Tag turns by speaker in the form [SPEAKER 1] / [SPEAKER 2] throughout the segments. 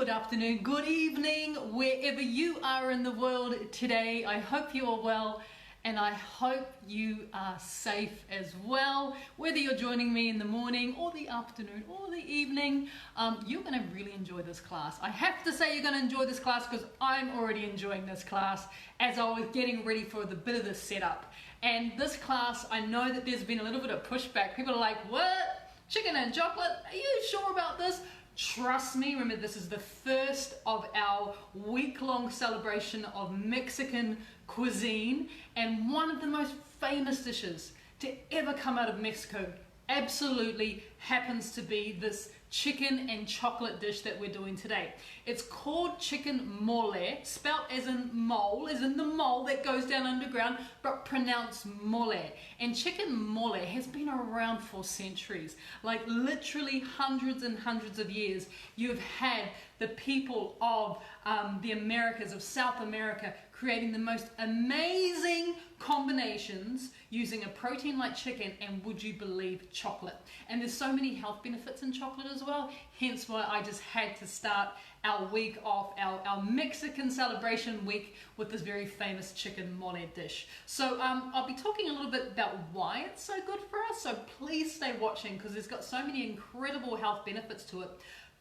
[SPEAKER 1] good afternoon, good evening, wherever you are in the world today. I hope you are well and I hope you are safe as well. Whether you're joining me in the morning or the afternoon or the evening, you're going to really enjoy this class. I have to say you're going to enjoy this class because I'm already enjoying this class as I was getting ready for the bit of the setup. And this class, I know that there's been a little bit of pushback. People are like, what? Chicken and chocolate? Are you sure about this? Trust me, remember this is the first of our week-long celebration of Mexican cuisine, and one of the most famous dishes to ever come out of Mexico absolutely happens to be this chicken and chocolate dish that we're doing today. It's called chicken mole, spelt as in mole, as in the mole that goes down underground, but pronounced mole. And chicken mole has been around for centuries, like literally hundreds and hundreds of years. You've had the people of the Americas, of South America, creating the most amazing combinations using a protein like chicken and, would you believe, chocolate. And there's so many health benefits in chocolate as well, hence why I just had to start our week off, our Mexican celebration week, with this very famous chicken mole dish. So I'll be talking a little bit about why it's so good for us, so please stay watching because it's got so many incredible health benefits to it.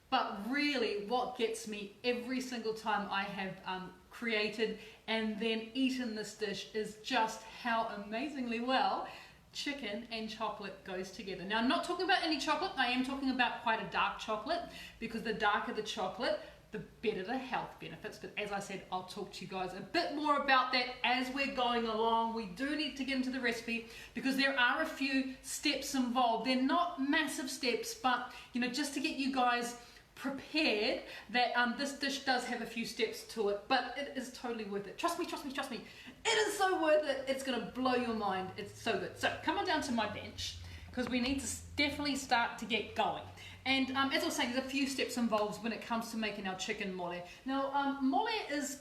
[SPEAKER 1] But really what gets me every single time I have created and then eaten this dish is just how amazingly well chicken and chocolate goes together. Now, I'm not talking about any chocolate, I am talking about quite a dark chocolate, because the darker the chocolate, the better the health benefits. But as I said, I'll talk to you guys a bit more about that as we're going along. We do need to get into the recipe because there are a few steps involved. They're not massive steps, but you know, just to get you guys prepared that this dish does have a few steps to it, but it is totally worth it. Trust me, trust me, trust me. It is so worth it. It's going to blow your mind. It's so good. So come on down to my bench because we need to definitely start to get going. And as I was saying, there's a few steps involved when it comes to making our chicken mole. Now, mole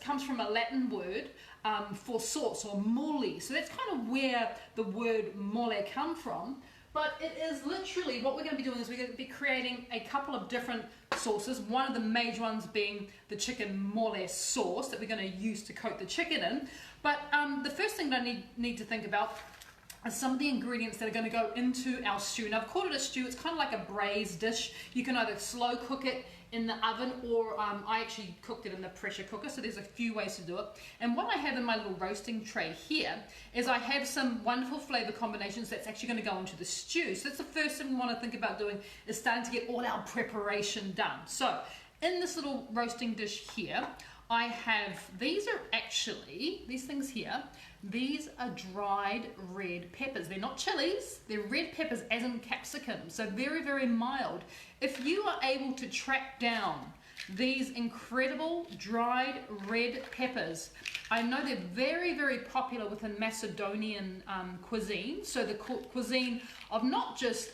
[SPEAKER 1] comes from a Latin word for sauce, or mole. So that's kind of where the word mole comes from. But it is literally, what we're going to be doing is we're going to be creating a couple of different sauces. One of the major ones being the chicken mole sauce that we're going to use to coat the chicken in. But the first thing that I need to think about are some of the ingredients that are going to go into our stew. Now, I've called it a stew. It's kind of like a braised dish. You can either slow cook it in the oven, or I actually cooked it in the pressure cooker, so there's a few ways to do it. And what I have in my little roasting tray here is I have some wonderful flavor combinations that's actually going to go into the stew. So that's the first thing we want to think about doing, is starting to get all our preparation done. So in this little roasting dish here, I have, these are actually, these things here, these are dried red peppers. They're not chilies, they're red peppers as in capsicum, so very, very mild. If you are able to track down these incredible dried red peppers, I know they're very, very popular within Macedonian cuisine, so the cuisine of not just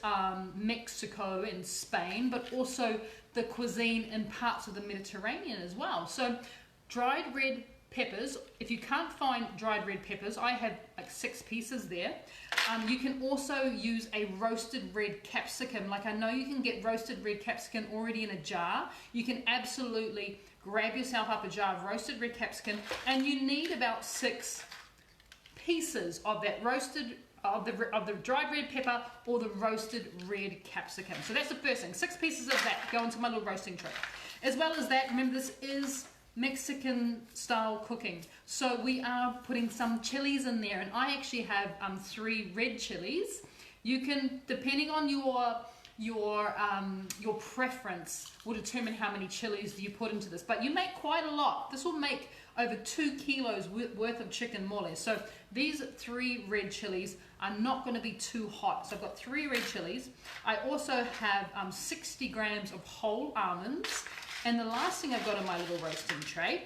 [SPEAKER 1] Mexico and Spain, but also the cuisine in parts of the Mediterranean as well. So dried red peppers, if you can't find dried red peppers, I have like 6 pieces there. You can also use a roasted red capsicum. Like, I know you can get roasted red capsicum already in a jar. You can absolutely grab yourself up a jar of roasted red capsicum, and you need about 6 pieces of that roasted of the dried red pepper or the roasted red capsicum. So that's the first thing. 6 pieces of that go into my little roasting tray. As well as that, remember, this is Mexican style cooking, so we are putting some chilies in there, and I actually have 3 red chilies. You can, depending on your preference, will determine how many chilies you put into this, but you make quite a lot. This will make over 2 kilos worth of chicken mole. So these 3 red chilies are not going to be too hot. So I've got 3 red chilies. I also have 60 grams of whole almonds. And the last thing I've got in my little roasting tray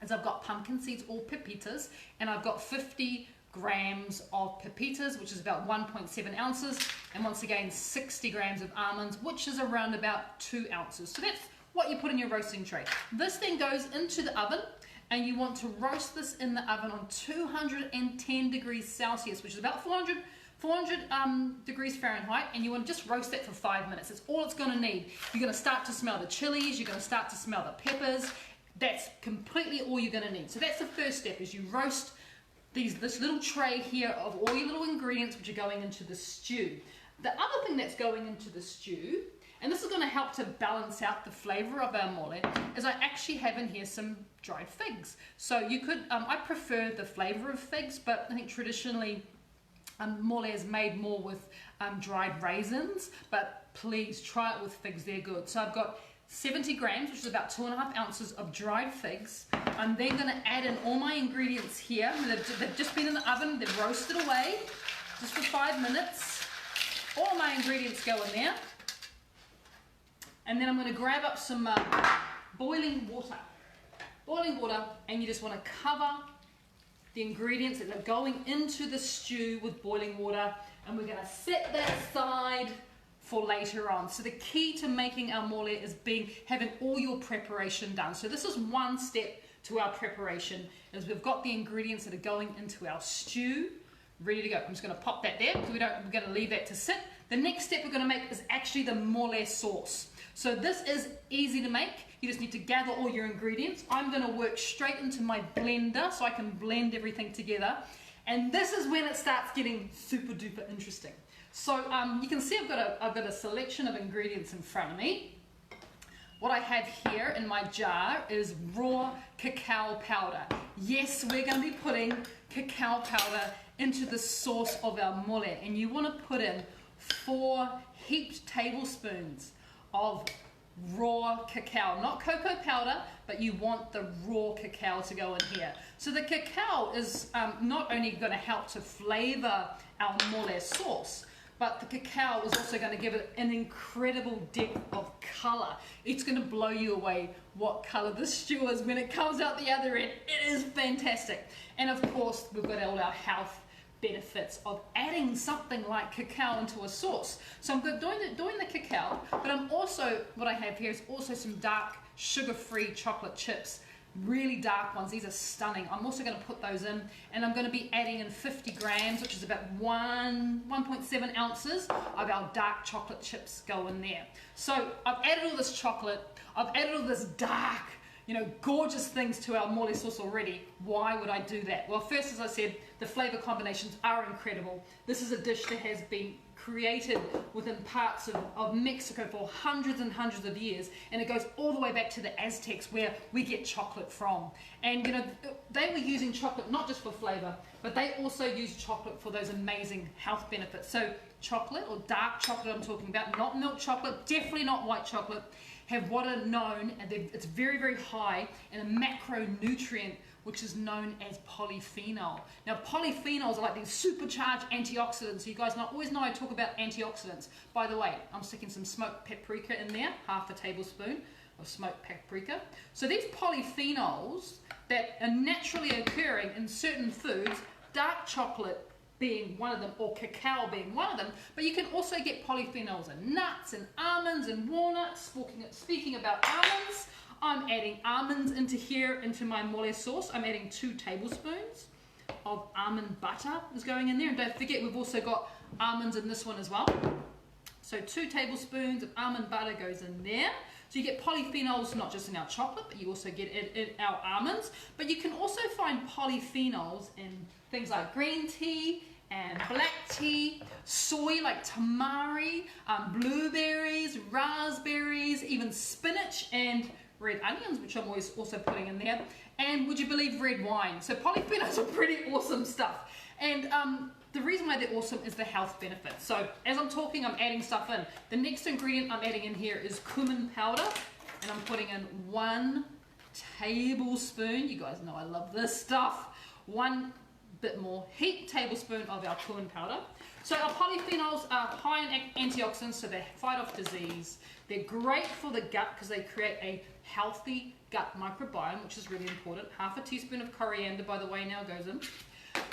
[SPEAKER 1] is I've got pumpkin seeds or pepitas, and I've got 50 grams of pepitas, which is about 1.7 ounces, and once again 60 grams of almonds, which is around about 2 ounces. So that's what you put in your roasting tray. This then goes into the oven, and you want to roast this in the oven on 210 degrees Celsius, which is about 400 degrees Fahrenheit, and you want to just roast that for 5 minutes. That's all it's going to need. You're going to start to smell the chilies, you're going to start to smell the peppers. That's completely all you're going to need. So that's the first step, is you roast this little tray here of all your little ingredients which are going into the stew. The other thing that's going into the stew, and this is going to help to balance out the flavour of our mole, is I actually have in here some dried figs. So you could, I prefer the flavour of figs, but I think traditionally mole is made more with dried raisins, but please try it with figs, they're good. So I've got 70 grams, which is about 2.5 ounces of dried figs. I'm then going to add in all my ingredients here. They've just been in the oven, they've roasted away just for 5 minutes. All my ingredients go in there. And then I'm going to grab up some boiling water. Boiling water, and you just want to cover the ingredients that are going into the stew with boiling water. And we're going to set that aside for later on. So the key to making our mole is having all your preparation done. So this is one step to our preparation, is we've got the ingredients that are going into our stew ready to go. I'm just going to pop that there because we're going to leave that to sit. The next step we're going to make is actually the mole sauce. So this is easy to make. You just need to gather all your ingredients. I'm going to work straight into my blender so I can blend everything together. And this is when it starts getting super duper interesting. So you can see I've got a selection of ingredients in front of me. What I have here in my jar is raw cacao powder. Yes, we're going to be putting cacao powder into the sauce of our mole, and you want to put in 4 heaped tablespoons of raw cacao, not cocoa powder, but you want the raw cacao to go in here. So the cacao is not only going to help to flavor our mole sauce, but the cacao is also going to give it an incredible depth of color. It's going to blow you away what color the stew is when it comes out the other end. It is fantastic. And of course, we've got all our health benefits of adding something like cacao into a sauce. So I'm doing the cacao, but I'm also, what I have here is also some dark sugar-free chocolate chips. Really dark ones. These are stunning. I'm also going to put those in, and I'm going to be adding in 50 grams, which is about 1.7 ounces of our dark chocolate chips go in there. So I've added all this chocolate, I've added all this dark, gorgeous things to our mole sauce already. Why would I do that? Well, first, as I said, the flavor combinations are incredible. This is a dish that has been created within parts of Mexico for hundreds and hundreds of years, and it goes all the way back to the Aztecs, where we get chocolate from. And they were using chocolate not just for flavor, but they also used chocolate for those amazing health benefits. So chocolate, or dark chocolate I'm talking about, not milk chocolate, definitely not white chocolate, have what are known, and it's very, very high in a macronutrient which is known as polyphenol. Now, polyphenols are like these supercharged antioxidants. So you guys always know I talk about antioxidants. By the way, I'm sticking some smoked paprika in there, half a tablespoon of smoked paprika. So these polyphenols that are naturally occurring in certain foods, dark chocolate being one of them, or cacao being one of them, but you can also get polyphenols in nuts and almonds and walnuts. Speaking about almonds, I'm adding almonds into my mole sauce. I'm adding 2 tablespoons of almond butter is going in there. And don't forget, we've also got almonds in this one as well. So 2 tablespoons of almond butter goes in there. So you get polyphenols not just in our chocolate, but you also get it in our almonds. But you can also find polyphenols in things like green tea and black tea, soy like tamari, blueberries, raspberries, even spinach and red onions, which I'm always also putting in there. And would you believe, red wine? So polyphenols are pretty awesome stuff. And the reason why they're awesome is the health benefits. So as I'm talking, I'm adding stuff in. The next ingredient I'm adding in here is cumin powder, and I'm putting in 1 tablespoon. You guys know I love this stuff. 1 bit more, heaped tablespoon of our cumin powder. So our polyphenols are high in antioxidants, so they fight off disease. They're great for the gut because they create a healthy gut microbiome, which is really important. Half a teaspoon of coriander, by the way, now goes in.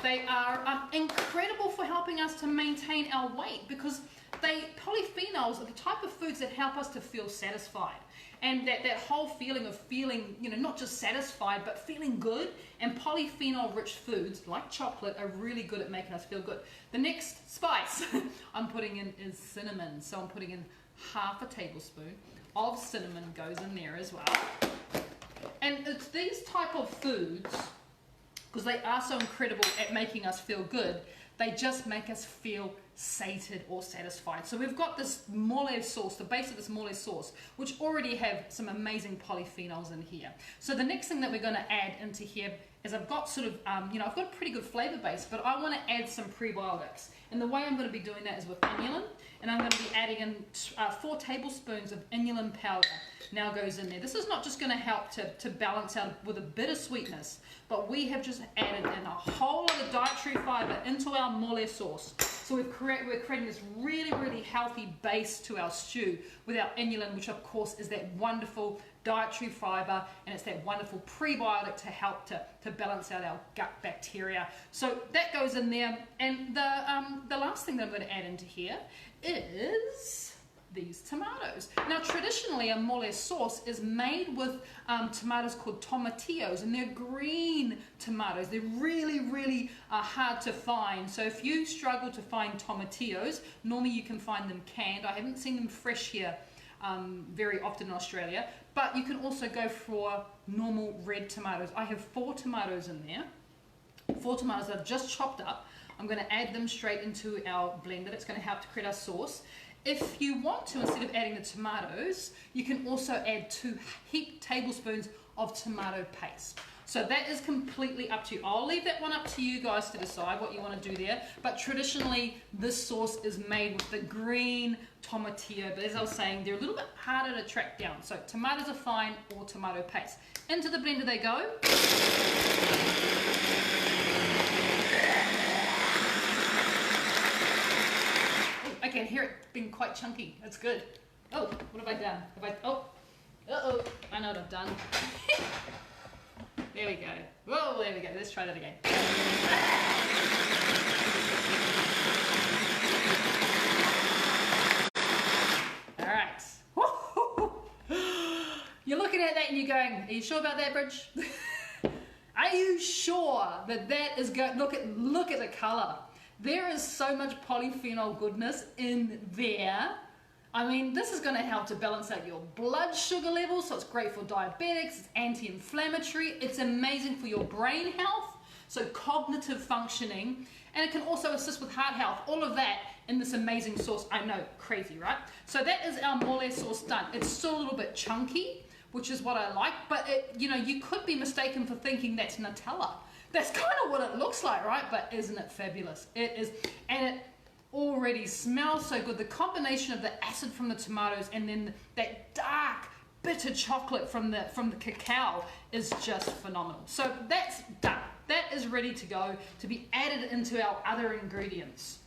[SPEAKER 1] They are incredible for helping us to maintain our weight, because polyphenols are the type of foods that help us to feel satisfied. And that whole feeling of feeling, you know, not just satisfied, but feeling good. And polyphenol-rich foods like chocolate are really good at making us feel good. The next spice I'm putting in is cinnamon. So I'm putting in half a tablespoon of cinnamon goes in there as well. And it's these type of foods, because they are so incredible at making us feel good, they just make us feel sated or satisfied. So we've got this mole sauce, the base of this mole sauce, which already have some amazing polyphenols in here. So the next thing that we're going to add into here is I've got sort of, you know, I've got a pretty good flavor base, but I want to add some prebiotics. And the way I'm going to be doing that is with inulin, and I'm going to be adding in 4 tablespoons of inulin powder now goes in there. This is not just going to help to balance out with a bit of sweetness, but we have just added in a whole lot of dietary fiber into our mole sauce. So we're creating this really, really healthy base to our stew with our inulin, which of course is that wonderful dietary fiber, and it's that wonderful prebiotic to help to balance out our gut bacteria. So that goes in there. And the last thing that I'm going to add into here is these tomatoes. Now traditionally a mole sauce is made with tomatoes called tomatillos, and they're green tomatoes. They're really, really hard to find. So if you struggle to find tomatillos, normally you can find them canned. I haven't seen them fresh here very often in Australia, but you can also go for normal red tomatoes. I have 4 tomatoes in there, 4 tomatoes that I've just chopped up. I'm going to add them straight into our blender. That's going to help to create our sauce. If you want to, instead of adding the tomatoes, you can also add 2 heaped tablespoons of tomato paste. So that is completely up to you. I'll leave that one up to you guys to decide what you want to do there. But traditionally, this sauce is made with the green tomatillo. But as I was saying, they're a little bit harder to track down. So tomatoes are fine, or tomato paste. Into the blender they go. I can hear it being quite chunky. That's good. Oh, what have I done? I know what I've done. There we go. Whoa, there we go. Let's try that again. All right. You're looking at that and you're going, are you sure about that, Bridge? Are you sure that that is good? Look at the color. There is so much polyphenol goodness in there. I mean, this is going to help to balance out your blood sugar levels, so it's great for diabetics, it's anti-inflammatory, it's amazing for your brain health, so cognitive functioning, and it can also assist with heart health, all of that in this amazing sauce. I know, crazy, right? So that is our mole sauce done. It's still a little bit chunky, which is what I like, but you know, you could be mistaken for thinking that's Nutella. That's kind of what it looks like, right? But isn't it fabulous? It is, and it already smells so good. The combination of the acid from the tomatoes and then that dark, bitter chocolate from the cacao is just phenomenal. So that's done. That is ready to go to be added into our other ingredients.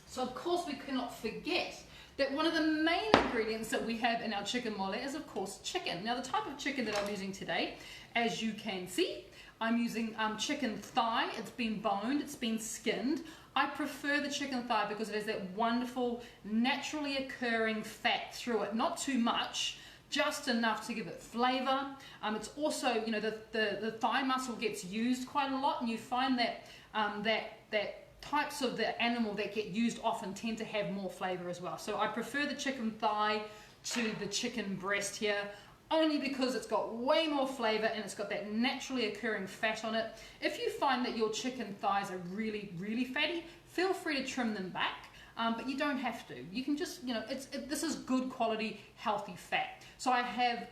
[SPEAKER 1] So of course we cannot forget that one of the main ingredients that we have in our chicken mole is of course chicken. Now the type of chicken that I'm using today, as you can see, I'm using chicken thigh. It's been boned, it's been skinned. I prefer the chicken thigh because it has that wonderful, naturally occurring fat through it. Not too much, just enough to give it flavor. It's also, you know, the thigh muscle gets used quite a lot, and you find that that types of the animal that get used often tend to have more flavor as well. So I prefer the chicken thigh to the chicken breast here, only because it's got way more flavor and it's got that naturally occurring fat on it. If you find that your chicken thighs are really, really fatty, feel free to trim them back, but you don't have to. You can just, you know, this is good quality, healthy fat. So I have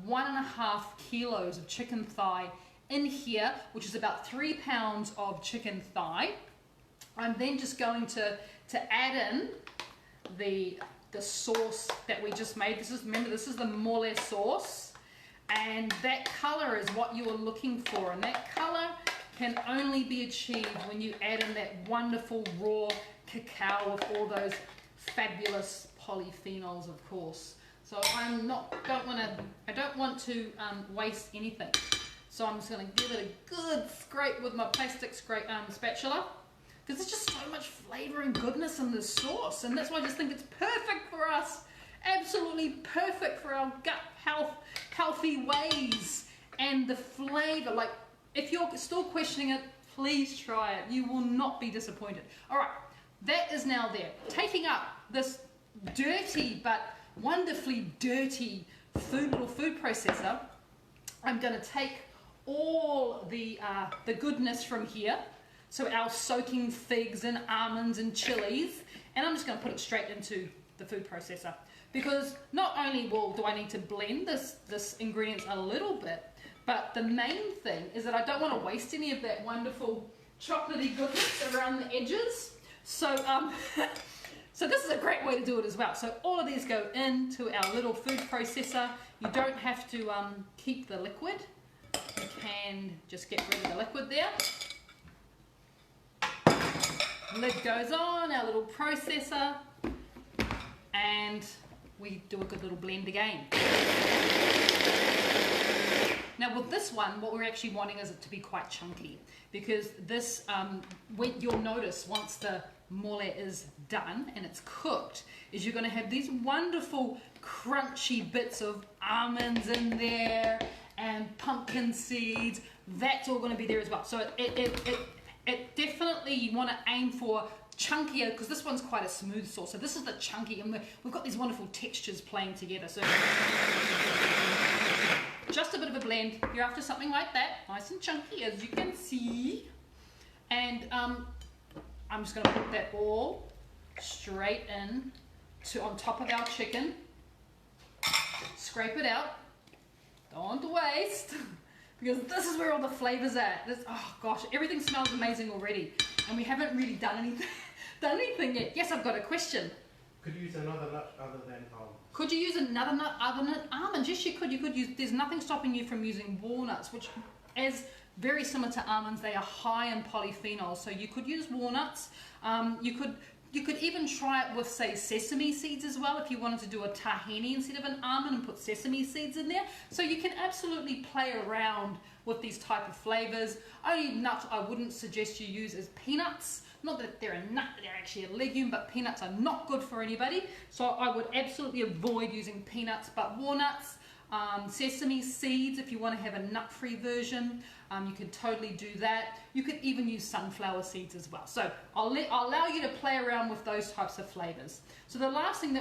[SPEAKER 1] 1.5 kilos of chicken thigh in here, which is about 3 pounds of chicken thigh. I'm then just going to add in the sauce that we just made. Remember, this is the mole sauce, and that color is what you are looking for, and that color can only be achieved when you add in that wonderful raw cacao with all those fabulous polyphenols, of course. So I don't want to waste anything. So I'm just going to give it a good scrape with my plastic spatula, because there's just so much flavor and goodness in this sauce, and that's why I just think it's perfect for us absolutely perfect for our gut health, healthy ways. And the flavor, like if you're still questioning it, please try it. You will not be disappointed. All right, that is now there. Taking up this dirty but wonderfully dirty little food processor, I'm going to take all the goodness from here, so our soaking figs and almonds and chilies, and I'm just going to put it straight into the food processor, because not only do I need to blend this ingredients a little bit, but the main thing is that I don't want to waste any of that wonderful chocolatey goodness around the edges. So so this is a great way to do it as well. So all of these go into our little food processor. You don't have to keep the liquid. You can just get rid of the liquid there. Lid goes on, our little processor, and we do a good little blend again. Now with this one, what we're actually wanting is it to be quite chunky, because this, you'll notice once the mole is done and it's cooked, is you're going to have these wonderful crunchy bits of almonds in there and pumpkin seeds. That's all going to be there as well. So it definitely, you want to aim for chunkier, because this one's quite a smooth sauce. So this is the chunky, and we've got these wonderful textures playing together. So just a bit of a blend. You're after something like that, nice and chunky, as you can see. And I'm just going to put that all straight in on top of our chicken. Scrape it out. Don't want to waste, because this is where all the flavors are. Oh gosh, everything smells amazing already, and we haven't really done anything yet. Yes, I've got a question.
[SPEAKER 2] Could you use another nut other than almonds?
[SPEAKER 1] Could you use another nut other than almonds? Yes, you could. You could use. There's nothing stopping you from using walnuts, which, as very similar to almonds, they are high in polyphenols. So you could use walnuts. You could even try it with, say, sesame seeds as well, if you wanted to do a tahini instead of an almond and put sesame seeds in there. So you can absolutely play around with these type of flavors. Only nut I wouldn't suggest you use is peanuts. Not that they're a nut, they're actually a legume, but peanuts are not good for anybody. So I would absolutely avoid using peanuts, but walnuts, sesame seeds, if you want to have a nut-free version, you can totally do that. You could even use sunflower seeds as well. So I'll allow you to play around with those types of flavors. So the last things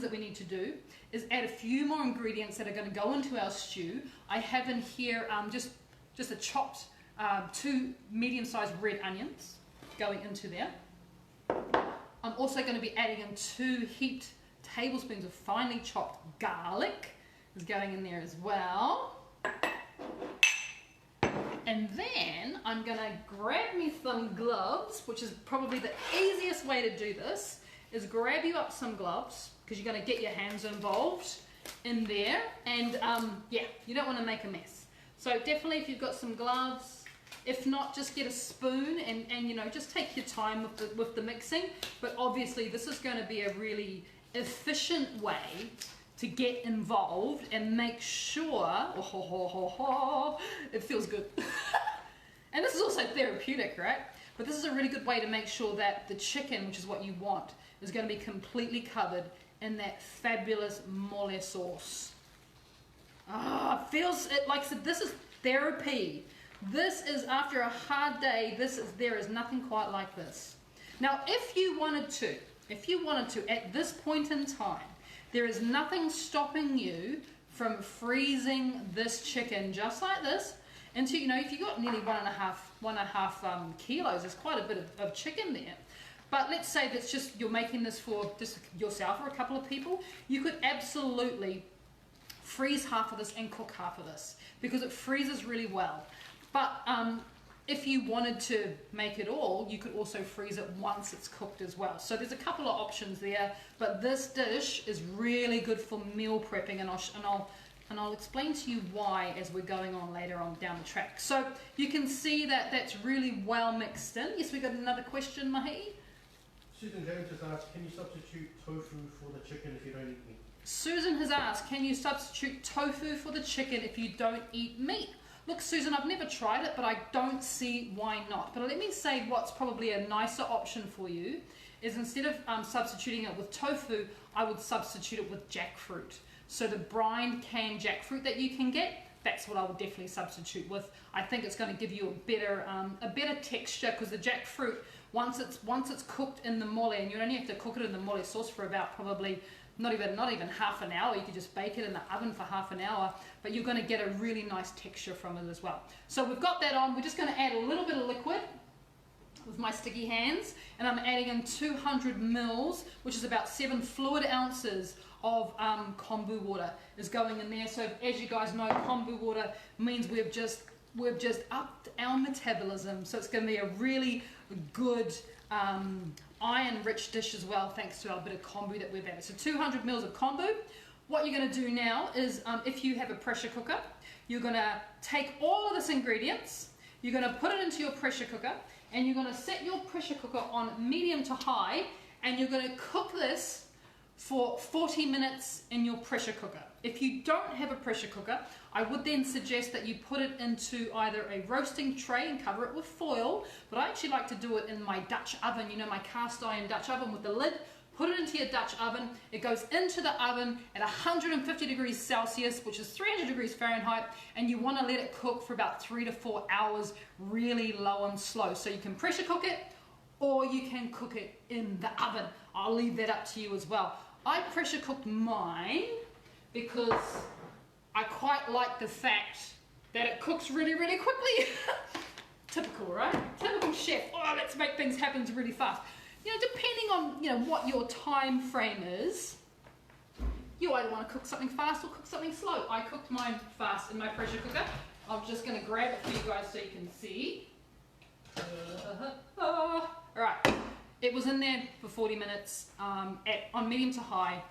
[SPEAKER 1] that we need to do is add a few more ingredients that are going to go into our stew. I have in here just a chopped 2 medium-sized red onions going into there. I'm also going to be adding in 2 heaped tablespoons of finely chopped garlic is going in there as well. And then I'm going to grab me some gloves, which is probably the easiest way to do this, is grab you up some gloves, because you're going to get your hands involved in there. And yeah, you don't want to make a mess. So definitely if you've got some gloves, if not, just get a spoon and you know, just take your time with the mixing. But obviously this is going to be a really efficient way to get involved and make sure, it feels good. And this is also therapeutic, right? But this is a really good way to make sure that the chicken, which is what you want, is going to be completely covered in that fabulous mole sauce. Feels it like, so this is therapy. This is, after a hard day, there is nothing quite like this. Now, if you wanted to, at this point in time, there is nothing stopping you from freezing this chicken just like this into, you know, if you've got nearly one and a half kilos, there's quite a bit of chicken there. But let's say that's just, you're making this for just yourself or a couple of people, you could absolutely freeze half of this and cook half of this, because it freezes really well. But if you wanted to make it all, you could also freeze it once it's cooked as well. So there's a couple of options there, but this dish is really good for meal prepping, and I'll explain to you why as we're going on later on down the track. So you can see that that's really well mixed in. Yes, we got another question, Mahi.
[SPEAKER 2] Susan James has asked, can you substitute tofu for the chicken if you don't eat meat?
[SPEAKER 1] Susan has asked, can you substitute tofu for the chicken if you don't eat meat? Look, Susan, I've never tried it, but I don't see why not. But let me say what's probably a nicer option for you is instead of substituting it with tofu, I would substitute it with jackfruit. So the brined canned jackfruit that you can get, that's what I would definitely substitute with. I think it's going to give you a better texture, because the jackfruit, once it's cooked in the mole, and you only have to cook it in the mole sauce for about probably not even half an hour. You could just bake it in the oven for half an hour, but you're going to get a really nice texture from it as well. So we've got that on. We're just going to add a little bit of liquid with my sticky hands, and I'm adding in 200 mils, which is about 7 fluid ounces of kombu water is going in there. So as you guys know, kombu water means we've just upped our metabolism, so it's going to be a really good iron rich dish as well, thanks to our bit of kombu that we've added. So 200 mils of kombu. What you're going to do now is, if you have a pressure cooker, you're going to take all of this ingredients, you're going to put it into your pressure cooker, and you're going to set your pressure cooker on medium to high, and you're going to cook this for 40 minutes in your pressure cooker. If you don't have a pressure cooker, I would then suggest that you put it into either a roasting tray and cover it with foil, but I actually like to do it in my Dutch oven, you know, my cast iron Dutch oven with the lid. Put it into your Dutch oven. It goes into the oven at 150 degrees Celsius, which is 300 degrees Fahrenheit, and you want to let it cook for about 3 to 4 hours, really low and slow. So you can pressure cook it, or you can cook it in the oven. I'll leave that up to you as well. I pressure cooked mine because I quite like the fact that it cooks really, really quickly. Typical, right? Typical chef. Oh, let's make things happen really fast. You know, depending on, you know, what your time frame is, you either want to cook something fast or cook something slow. I cooked mine fast in my pressure cooker. I'm just going to grab it for you guys so you can see. All right. It was in there for 40 minutes on medium to high.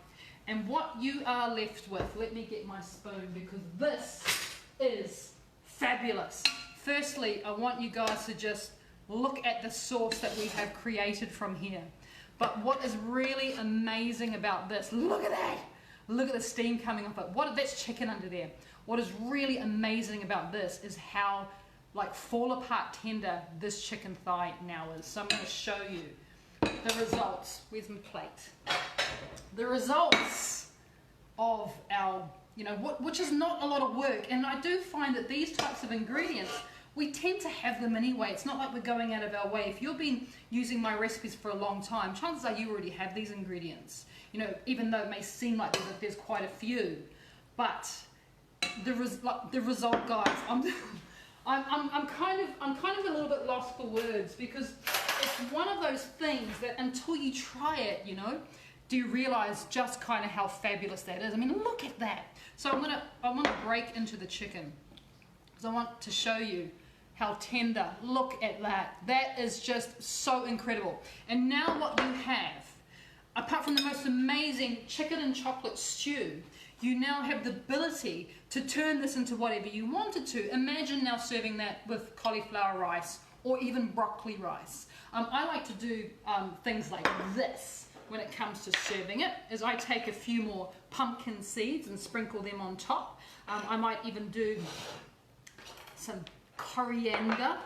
[SPEAKER 1] And what you are left with, let me get my spoon because this is fabulous. Firstly, I want you guys to just look at the sauce that we have created from here. But what is really amazing about this, look at that. Look at the steam coming off it. That's chicken under there. What is really amazing about this is how like fall apart tender this chicken thigh now is. So I'm going to show you the results. Where's my plate? The results of our, you know, which is not a lot of work. And I do find that these types of ingredients, we tend to have them anyway. It's not like we're going out of our way. If you've been using my recipes for a long time, chances are you already have these ingredients. You know, even though it may seem like there's quite a few, but the result, guys, I'm kind of a little bit lost for words, because it's one of those things that until you try it, you know, do you realize just kind of how fabulous that is. I mean, look at that. So I want to break into the chicken because I want to show you how tender. Look at that. That is just so incredible. And now what you have, apart from the most amazing chicken and chocolate stew, you now have the ability to turn this into whatever you wanted to. Imagine now serving that with cauliflower rice or even broccoli rice. I like to do things like this when it comes to serving it, is I take a few more pumpkin seeds and sprinkle them on top. I might even do some coriander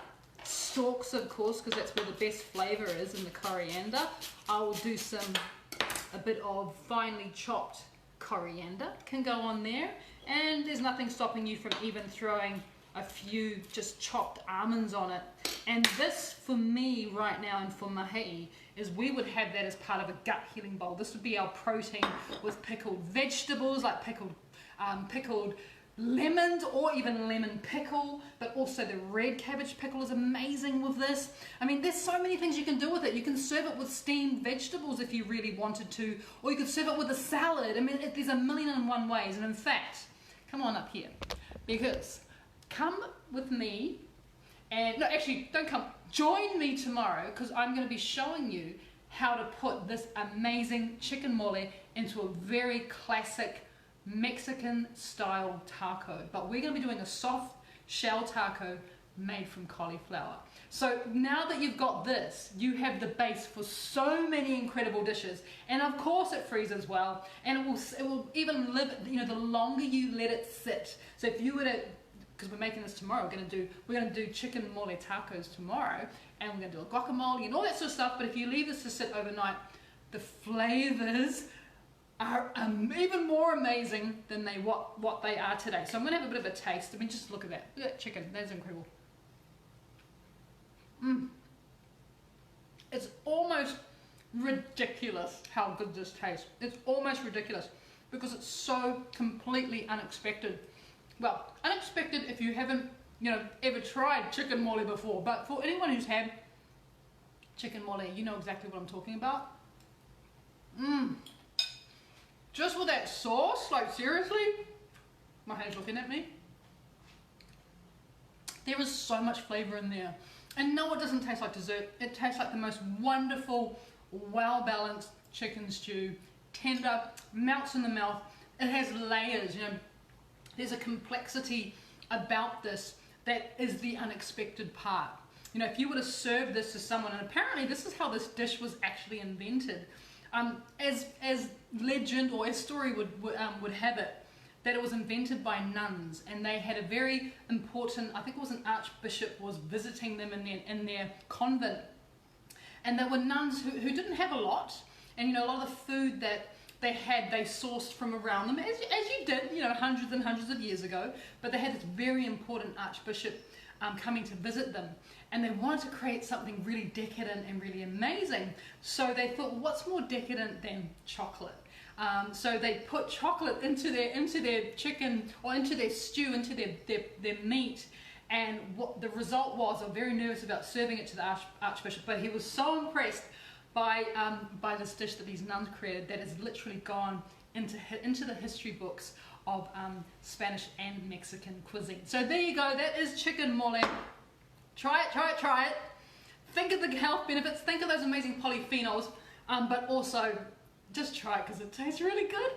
[SPEAKER 1] stalks, of course, because that's where the best flavor is, in the coriander. I will do a bit of finely chopped coriander can go on there, and there's nothing stopping you from even throwing a few just chopped almonds on it. And this, for me right now, and for Mahei, is we would have that as part of a gut healing bowl. This would be our protein with pickled vegetables, like pickled lemons, or even lemon pickle, but also the red cabbage pickle is amazing with this. I mean, there's so many things you can do with it. You can serve it with steamed vegetables if you really wanted to, or you could serve it with a salad. I mean, there's a million and one ways. And in fact, come on up here, because come with me, and no, actually, don't come. Join me tomorrow, because I'm going to be showing you how to put this amazing chicken mole into a very classic Mexican style taco. But we're going to be doing a soft shell taco made from cauliflower. So now that you've got this, you have the base for so many incredible dishes. And of course it freezes well, and it will even live, you know, the longer you let it sit. So if you were to because we're making this tomorrow. We're gonna do chicken mole tacos tomorrow, and we're gonna do a guacamole and all that sort of stuff. But if you leave this to sit overnight, the flavors are even more amazing than what they are today. So I'm gonna have a bit of a taste. I mean, just look at that. Look at that chicken. That's incredible. It's almost ridiculous how good this tastes. It's almost ridiculous because it's so completely unexpected. Well, unexpected if you haven't, ever tried chicken mole before. But for anyone who's had chicken mole, you know exactly what I'm talking about. Just with that sauce, like seriously, my hand's looking at me. There is so much flavor in there. And no, it doesn't taste like dessert. It tastes like the most wonderful, well-balanced chicken stew. Tender, melts in the mouth. It has layers, There's a complexity about this that is the unexpected part. If you were to serve this to someone, and apparently this is how this dish was actually invented. As legend or as story would have it, that it was invented by nuns, and they had a very important, I think it was an archbishop was visiting them in their convent, and they were nuns who didn't have a lot, and a lot of the food that they had, they sourced from around them, as you did, hundreds and hundreds of years ago. But they had this very important archbishop coming to visit them, and they wanted to create something really decadent and really amazing. So they thought, what's more decadent than chocolate? So they put chocolate into their chicken, or into their stew, into their meat. And what the result was, they were very nervous about serving it to the archbishop, but he was so impressed by this dish that these nuns created that has literally gone into the history books of Spanish and Mexican cuisine. So there you go, that is chicken mole. Try it. Think of the health benefits, think of those amazing polyphenols, but also just try it because it tastes really good.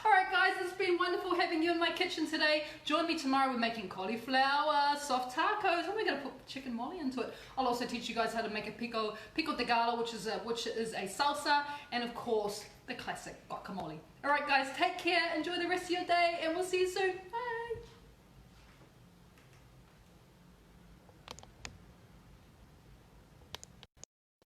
[SPEAKER 1] Alright guys, it's been wonderful having you in my kitchen today. Join me tomorrow, we're making cauliflower, soft tacos, and we're going to put chicken mole into it. I'll also teach you guys how to make a pico de gallo, which is a salsa, and of course, the classic guacamole. Alright guys, take care, enjoy the rest of your day, and we'll see you soon.